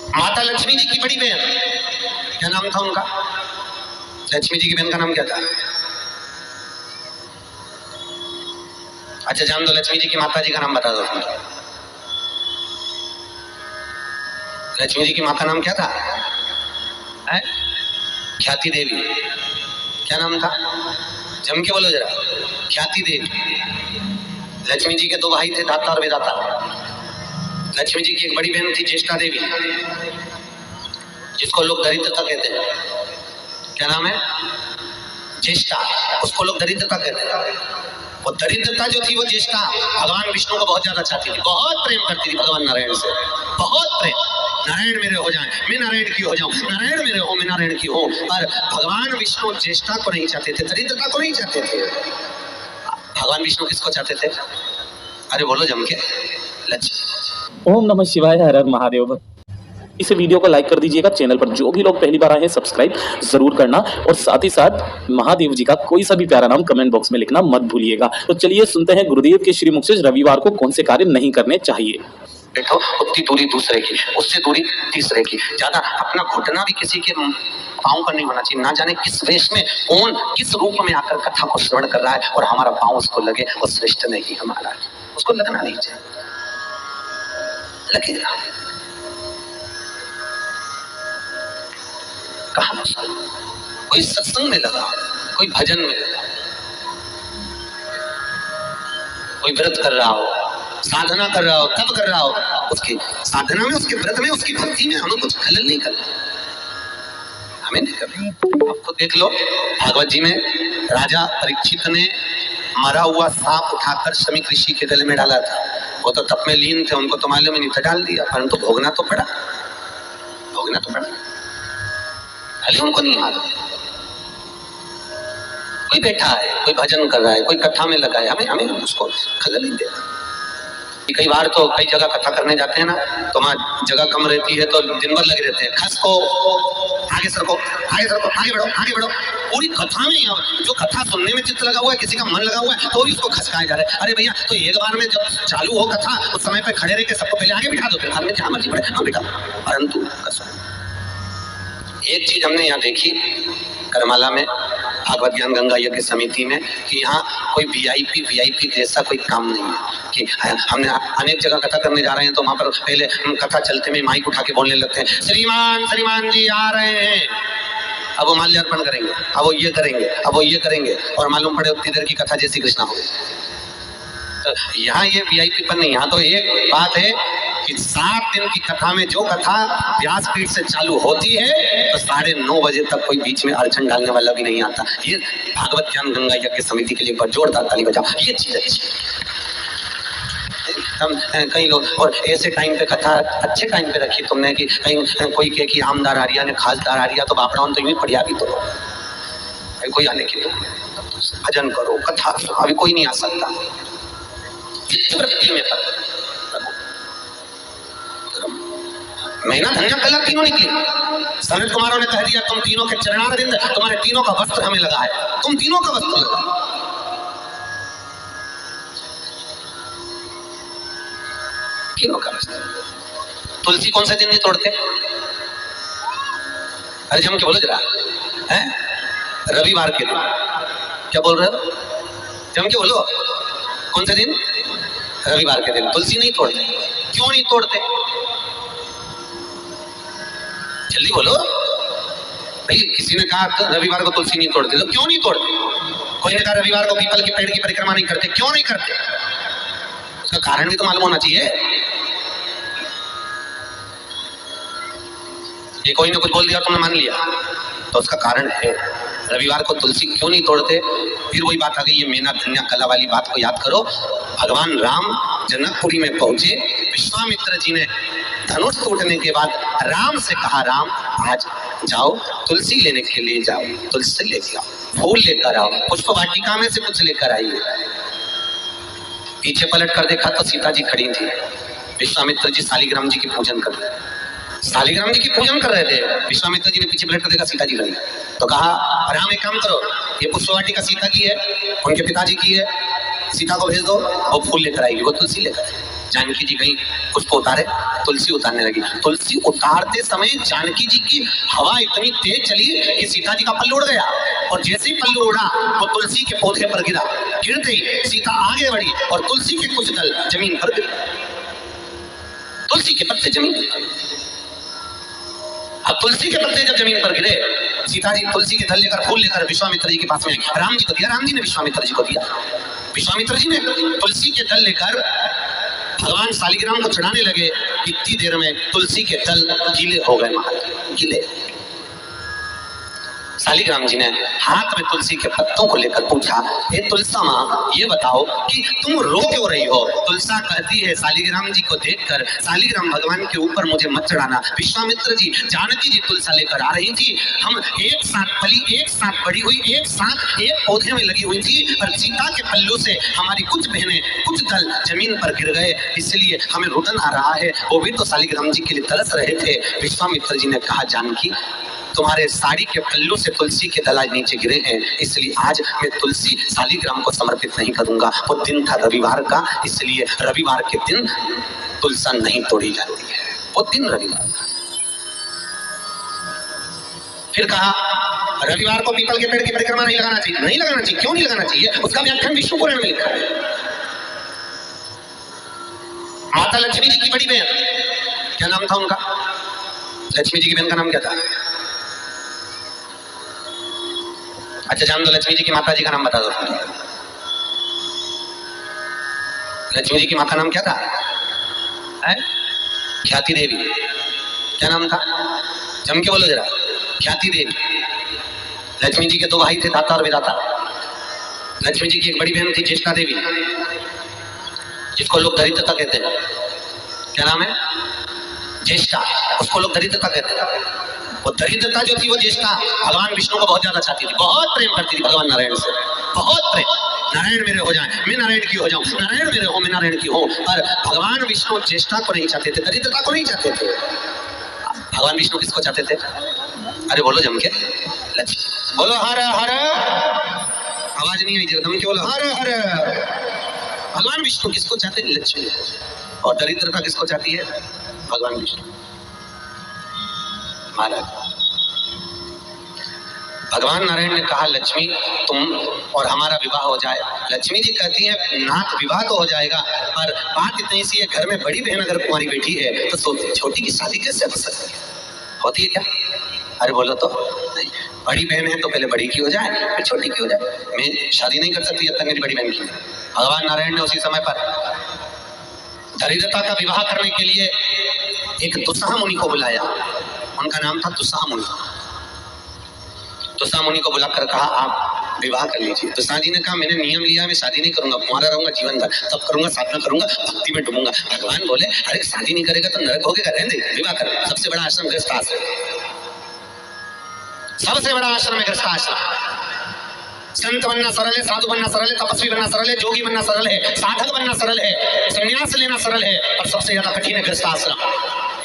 माता लक्ष्मी जी की बड़ी बहन, क्या नाम था उनका? लक्ष्मी जी की बहन का नाम क्या था? अच्छा जान दो, लक्ष्मी जी की माता जी का नाम बता दो। लक्ष्मी जी की माता नाम क्या था? ख्याति देवी। क्या नाम था? जम के बोलो जरा। ख्याति देवी। लक्ष्मी जी के दो भाई थे, दाता और विधाता। लक्ष्मी जी की एक बड़ी बहन थी ज्येष्ठा देवी, जिसको लोग दरिद्रता कहते हैं। क्या नाम है? ज्येष्ठा। उसको लोग दरिद्रता कहते हैं। वो दरिद्रता जो थी वो ज्येष्ठा भगवान विष्णु को बहुत ज्यादा चाहती थी, बहुत प्रेम करती थी भगवान नारायण से, बहुत प्रेम। नारायण मेरे हो जाएं, मैं नारायण की हो जाऊं, नारायण मेरे हो, मैं नारायण की हूं। पर भगवान विष्णु ज्येष्ठा को नहीं चाहते थे, दरिद्रता को नहीं चाहते थे। भगवान विष्णु किसको चाहते थे? अरे बोलो जम के। लक्ष्मी। ओम नमः शिवाय, हर हर महादेव। इस वीडियो को लाइक कर दीजिएगा। चैनल पर जो भी लोग पहली बार आए हैं सब्सक्राइब जरूर करना, और साथ ही साथ महादेव जी का कोई सा भी प्यारा नाम कमेंट बॉक्स में लिखना मत भूलिएगा। तो चलिए सुनते हैं गुरुदेव के श्रीमुख से रविवार को कौन से कार्य नहीं करने चाहिए। देखो उतनी दूरी दूसरे की, उससे दूरी तीसरे की, ज्यादा अपना घुटना भी किसी के पाँव पर नहीं होना चाहिए। ना जाने किस वेश में कौन किस रूप में आकर कथा को श्रवण कर रहा है और हमारा पाँव उसको लगे, वो श्रेष्ठ नहीं हमारा, उसको लगना नहीं चाहिए। लगेगा कहाँ? कोई सत्संग में लगा, कोई भजन में लगा, कोई व्रत कर रहा हो, साधना कर रहा हो, तप कर रहा हो, उसकी साधना में, उसके व्रत में, उसकी भक्ति में हमें कुछ खलल नहीं करना, हमें नहीं करना। आपको देख लो भागवत जी में राजा परीक्षित ने मरा हुआ सांप उठाकर शमीक ऋषि के गले में डाला था। वो तो तप में लीन थे, उनको तो मालूम ही नहीं था, डाल दिया, परंतु भोगना तो पड़ा, भोगना तो पड़ा, भले उनको नहीं मालूम। कोई बैठा है, कोई भजन कर रहा है, कोई कथा में लगा है, हमें उसको खलल नहीं देना। कई बार तो कई जगह कथा करने जाते हैं ना, तो वहाँ जगह कम रहती है तो दिन भर लगे रहते हैं, खस को आगे सरको, आगे सरको, आगे बढ़ो, आगे बढ़ो। पूरी कथा में जो कथा सुनने में चित्त लगा हुआ है, किसी का मन लगा हुआ है, तो भी उसको खसकाया जा रहा है। अरे भैया, तो एक बार में जब चालू हो कथा, उस समय पे खड़े रह के सबको पहले आगे बिठा दो, फिर आगे जहाँ मर्जी पड़े हाँ बिठा। परंतु एक चीज हमने यहाँ देखी करमाला में भागवत ज्ञान गंगा यज्ञ समिति में, कि यहाँ कोई वीआईपी जैसा कोई काम नहीं है। कि हमने अनेक जगह कथा करने जा रहे हैं तो वहाँ पर पहले कथा चलते में माइक उठा के बोलने लगते हैं, श्रीमान जी आ रहे हैं, अब वो माल्यार्पण करेंगे, अब वो ये करेंगे, अब वो ये करेंगे, और मालूम पड़े उतनी देर की कथा जैसी कृष्णा हो गई। तो यहाँ ये वीआईपी पर नहीं, यहाँ तो एक बात है कि 7 दिन की कथा में जो कथा व्यासपीठ से चालू होती है तो 9:30 बजे तक कोई बीच में अड़चन डालने वाला भी नहीं आता। ये भागवत ज्ञान गंगा यज्ञ समिति के लिए एक बार जोरदार ताली बजाओ, ये चीज अच्छी। हम कई लोग, और ऐसे टाइम पे कथा अच्छे टाइम पे रखी तुमने कि कहीं कोई कहे कि आमदार आ रिया ने खासदार आ रिया, तो बापड़ा तो यूं ही पढ़िया भी तो कोई आने की, तो भजन करो, कथा, अभी कोई नहीं आ सकता। चित्तवृत्ति में महीना धन्य कला तीनों निकली। सनत कुमारों ने कह दिया तुम तीनों के चरणारविंद, तुम्हारे तीनों का वस्त्र हमें लगा है, तुम तीनों का वस्त्र लगा। तीनों का वस्त्र। तुलसी कौन से दिन नहीं तोड़ते? अरे जम के बोलो जरा, हैं? रविवार के दिन। क्या बोल रहे हो? जम के बोलो, कौन से दिन? रविवार के दिन तुलसी नहीं तोड़ते। क्यों नहीं तोड़ते? जल्दी बोलो भाई। किसी ने कहा रविवार को तुलसी नहीं तोड़ते, तो क्यों नहीं तोड़ते? कोई ने कहा रविवार को पीपल के पेड़ की परिक्रमा नहीं करते, क्यों नहीं करते? उसका कारण भी तो मालूम होना चाहिए। ये कोई ने कुछ बोल दिया और तुमने मान लिया, तो उसका कारण है। रविवार को तुलसी क्यों नहीं तोड़ते? फिर वही बात आ गई, ये मेना धन्या कला वाली बात को याद करो। भगवान राम जनकपुरी में पहुंचे, विश्वामित्र जी ने धनुष टूटने के बाद राम से कहा, राम आज जाओ तुलसी लेने के लिए जाओ, तुलसी लेके आओ, फूल लेकर आओ, पुष्प वाटिका में से कुछ लेकर आइए। पीछे पलट कर देखा तो सीता जी खड़ी थी। विश्वामित्र जी शालिग्राम जी की पूजन कर रहे थे, शालिग्राम जी की पूजन कर रहे थे। विश्वामित्र जी ने पीछे पलट कर देखा सीता जी खड़ी, तो कहा राम एक काम करो, ये पुष्प वाटिका सीता की है, उनके पिताजी की है, सीता को भेज दो, वो फूल लेकर आएगी, वो तुलसी लेकर आएगी। जानकी जी गई उसको उतारे, तुलसी उतारने लगी। तुलसी उतारते समय जानकी जी की हवा इतनी तेज चली कि सीता जी का पल्लू उड़ गया, और जैसे ही पल्लू उड़ा वो तुलसी के पौधे पर गिरा। गिरते ही सीता आगे बढ़ी और तुलसी के कुछ दल जमीन पर गिरे, तुलसी के पत्ते जमीन पर। अब तुलसी के पत्ते जब जमीन पर गिरे, सीता जी तुलसी के दल लेकर, फूल लेकर विश्वामित्र जी के पास में आई। राम जी को दिया, राम जी ने विश्वामित्र जी को दिया। विश्वामित्र जी ने तुलसी के दल लेकर भगवान शालिग्राम को चढ़ाने लगे। इतनी देर में तुलसी के दल गीले हो गए, महाराज गीले। शालिग्राम जी ने हाथ में तुलसी के पत्तों को लेकर पूछा, हे तुलसा माँ, ये बताओ कि तुम रो क्यों रही हो? तुलसा कहती है, शालिग्राम जी को देखकर, शालिग्राम भगवान के ऊपर मुझे मत चढ़ाना। विश्वामित्र जी, जानकी जी तुलसा लेकर आ रही थी, हम एक साथ पली, एक साथ बड़ी हुई, एक साथ एक पौधे में लगी हुई थी, पर सीता के पल्लू से हमारी कुछ बहनें, कुछ दल जमीन पर गिर गए, इसलिए हमें रुदन आ रहा है। वो भी तो शालिग्राम जी के लिए तरस रहे थे। विश्वामित्र जी ने कहा, जानकी, तुम्हारे साड़ी के पल्लू से तुलसी के दल नीचे गिरे हैं, इसलिए आज मैं तुलसी शालिग्राम को समर्पित नहीं करूंगा। वो दिन था रविवार का, इसलिए रविवार के दिन तुलसा नहीं तोड़ी जाती है, वो दिन रविवार था। फिर कहा, रविवार को पीपल के पेड़ की परिक्रमा नहीं लगाना चाहिए। नहीं लगाना चाहिए, क्यों नहीं लगाना चाहिए? उसका व्याख्यान विष्णु पुराण में लिखा है। माता लक्ष्मी जी की बड़ी बहन, क्या नाम था उनका? लक्ष्मी जी की बहन का नाम क्या था? अच्छा जान दो, लक्ष्मी जी की माता जी का नाम बता दो। लक्ष्मी जी की माता नाम क्या था? ख्याति देवी। क्या नाम था? जम के बोलो जरा। ख्याति देवी। लक्ष्मी जी के दो भाई थे, दाता और विधाता। लक्ष्मी जी की एक बड़ी बहन थी, ज्येष्ठा देवी, जिसको लोग दरिद्रता कहते हैं। क्या नाम है? ज्येष्ठा, उसको लोग दरिद्रता कहते हैं। वो दरिद्रता जो थी, वो ज्येष्ठा भगवान विष्णु को बहुत ज्यादा चाहती थी, बहुत प्रेम करती थी भगवान नारायण से, बहुत प्रेम। नारायण मेरे हो जाए, मैं नारायण की हो जाऊं, नारायण मेरे हो, मैं नारायण की हूं। पर भगवान विष्णु ज्येष्ठा को नहीं चाहते थे, दरिद्रता को नहीं चाहते थे। भगवान विष्णु किसको चाहते थे? अरे बोलो जम के, लक्ष्मी बोलो, हर हर। आवाज नहीं आई, जम के बोलो, हर हर। भगवान विष्णु किसको चाहते हैं? लक्ष्मी। और दरिद्रता किसको चाहती है? भगवान विष्णु। महाराज भगवान नारायण ने कहा, लक्ष्मी तुम और हमारा विवाह हो जाए। लक्ष्मी जी कहती है, नाथ विवाह तो हो जाएगा, पर बात इतनी सी है, घर में बड़ी बहन अगर तुम्हारी बेटी है तो छोटी की शादी कैसे हो सकती है? होती है क्या? अरे बोलो तो। नहीं, बड़ी बहन है तो पहले बड़ी की हो जाए, फिर छोटी की हो जाए। मैं शादी नहीं कर सकती जब तक मेरी बड़ी बहन की। भगवान नारायण ने उसी समय पर दरिद्रता का विवाह करने के लिए एक दुस्साह मुनि को बुलाया। उनका नाम था दुस्साह मुनि। दुस्साह मुनि को बुलाकर कहा, आप विवाह कर लीजिए। दुस्साह जी ने कहा, मैंने नियम लिया, मैं शादी नहीं करूंगा, कुंवारा रहूंगा जीवन भर, तब करूंगा, साधना करूंगा, भक्ति में डूबूंगा। भगवान बोले, अरे शादी नहीं करेगा तो नरक होगा, रहने दे, विवाह कर। सबसे बड़ा आश्रम गृहस्थ आश्रम, सबसे बड़ा आश्रम है गृहस्थ आश्रम। संत बनना सरल है, साधु बनना सरल है, तपस्वी बनना सरल है, जोगी बनना सरल है, साधक बनना सरल है, संन्यास लेना सरल है, और सबसे ज्यादा कठिन है गृहस्थ आश्रम।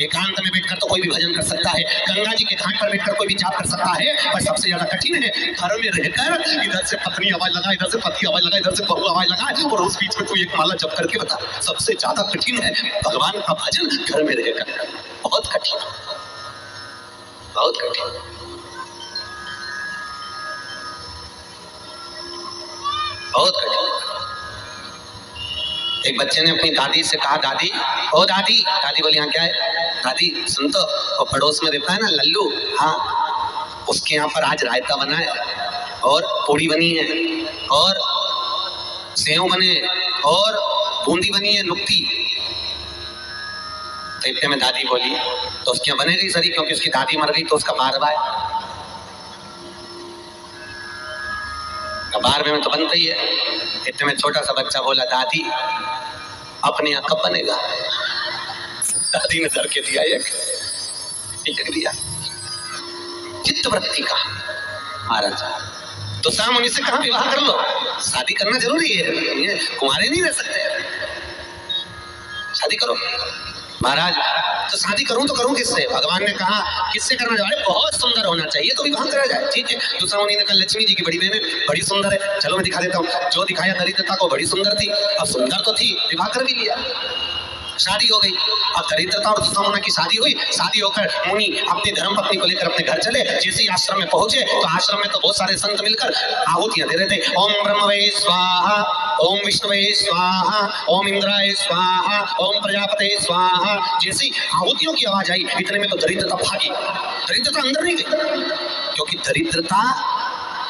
एकांत में बैठकर तो कोई भी भजन कर सकता है, गंगा जी के घाट पर बैठकर कोई भी जाप कर सकता है, पर सबसे ज्यादा कठिन है घर में रहकर इधर से पत्नी आवाज लगाए, इधर से पति आवाज लगाए, इधर से बहू आवाज लगाए, और उस बीच में तू एक माला जप करके बता। सबसे ज्यादा कठिन है भगवान का भजन घर में रहकर, बहुत कठिन, बहुत कठिन, बहुत कठिन। एक बच्चे ने अपनी दादी से कहा, दादी, ओ दादी। दादी बोली, हाँ क्या है? दादी सुन तो, वो पड़ोस में रहता है ना लल्लू, हाँ, उसके यहाँ पर आज रायता बना है, और पूड़ी बनी है, और सेव बने, और बूंदी बनी है, नुक्ती। तो इतने में दादी बोली, तो उसके यहाँ बनेगी सरी, क्योंकि उसकी दादी मर गई तो उसका बारवा है, बारहवें में तो बनता ही है। इतने में छोटा सा बच्चा बोला, दादी अपने यहाँ कब बनेगा? दादी ने धर के दिया, एक दिया, चित्त वृत्ति का। महाराज तो दुस्साह मुनि से कहा, विवाह कर लो, शादी करना जरूरी है, कुंवारे नहीं रह सकते, शादी करो। महाराज तो शादी करूं तो करूं किससे? भगवान ने कहा, किससे करना चाहिए? बहुत सुंदर होना चाहिए तो विवाह करा जाए। ठीक है, दूसरा मुनि ने कहा, लक्ष्मी जी की बड़ी बहन है, बड़ी सुंदर है, चलो मैं दिखा देता हूँ। जो दिखाया दरिद्रता को, बड़ी सुंदर थी, अब सुंदर तो थी, विवाह कर भी लिया। शादी हो गई। अब दरिद्रता और दुष्कामना की शादी हुई। शादी होकर मुनि अपनी धर्म पत्नी को लेकर अपने घर चले। जैसे ही आश्रम में पहुंचे तो आश्रम में तो बहुत सारे संत मिलकर आहुतियां दे रहे थे। ओम ब्रह्मवे स्वाहा, ओम विष्णुवे स्वाहा, ओम इंद्राय स्वाहा, ओम प्रजापते स्वाहा। जैसी आहुतियों की आवाज आई इतने में तो दरिद्रता भागी। दरिद्रता अंदर नहीं गई, क्योंकि दरिद्रता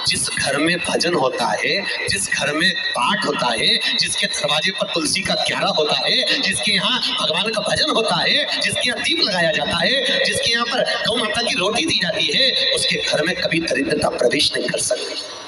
जिस घर में भजन होता है, जिस घर में पाठ होता है, जिसके दरवाजे पर तुलसी का क्यारा होता है, जिसके यहाँ भगवान का भजन होता है, जिसके यहाँ दीप लगाया जाता है, जिसके यहाँ पर गौ माता की रोटी दी जाती है, उसके घर में कभी दरिद्रता प्रवेश नहीं कर सकती।